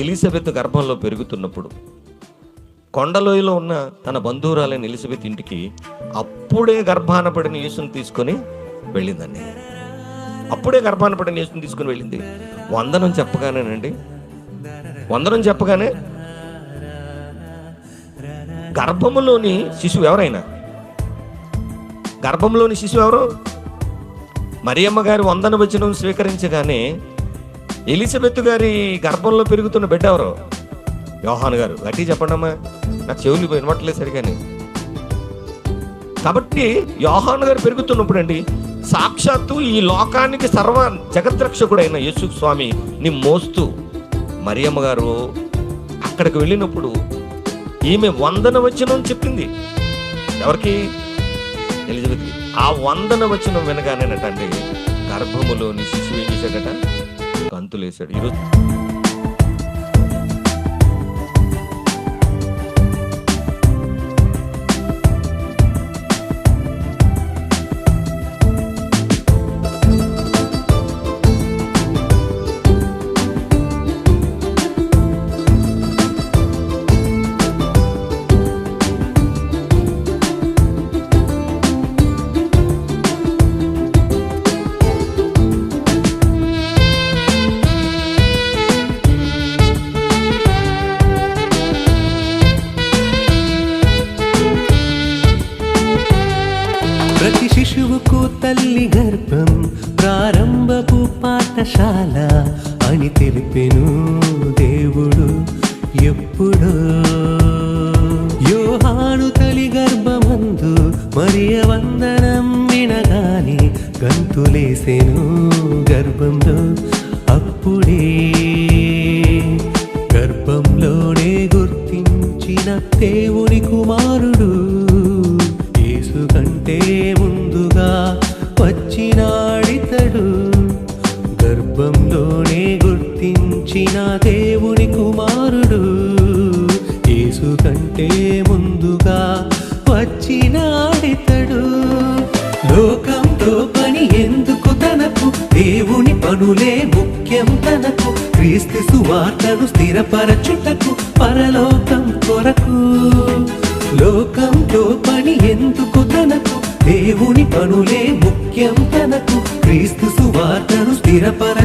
Elizabeth గర్భంలో పెరుగుతున్నప్పుడు కొండలోయలో ఉన్న తన బంధువురాలైన ఎలిజబెత్ ఇంటికి అప్పుడే గర్భాన పడిన యేసుని తీసుకొని వెళ్ళిందండి. అప్పుడే గర్భాన పడిన యేసుని తీసుకొని వెళ్ళింది. వందనం చెప్పగానే గర్భంలోని శిశువు ఎవరు? మరియమ్మ గారి వందన వచనం స్వీకరించగానే ఎలిజబెత్ గారి గర్భంలో పెరుగుతున్న బిడ్డ ఎవరు? యోహాను గారు. గట్టి చెప్పండమ్మా, నాకు చెవులు వినవట్లేదు సరిగాని. కాబట్టి యోహాను గారు పెరుగుతున్నప్పుడు అండి, సాక్షాత్తు ఈ లోకానికి సర్వ జగద్రక్షకుడైన యేసు స్వామిని మోస్తూ మరియమ్మ గారు అక్కడికి వెళ్ళినప్పుడు ఈమె వందన వచనం చెప్పింది. ఎవరికి? ఎలిజబెత్కి. ఆ వందన వచనం వినగానేనటండి గర్భములోని శిశువు ఏం చేశాడట? గంతులేశాడు. ఈరోజు ప్రతి శిశువుకు తల్లి గర్భం ప్రారంభపు పాఠశాల అని తెలిపెను దేవుడు ఎప్పుడో. యోహాను తల్లి గర్భమందు మరియ వందనం వినగానే గంతులేసెను గర్భంలో. అప్పుడే గర్భంలోనే గుర్తించిన దేవుని కుమారుడు యేసు కంటే ముందుగా వచ్చినాడితడు. గర్భంలోనే గుర్తించిన దేవుని కుమారుడు యేసు కంటే ముందుగా వచ్చినాడితడు. లోకంతో పని ఎందుకు తనకు, దేవుని పనులే ముఖ్యం తనకు. క్రీస్తు సువార్తను స్థిరపరచుటకు పరలోకం కొరకు. లోకంతో పని ఎందుకు తనకు, దేవుని పనులే ముఖ్యం తనకు. క్రీస్తు సువార్తను స్థిరపర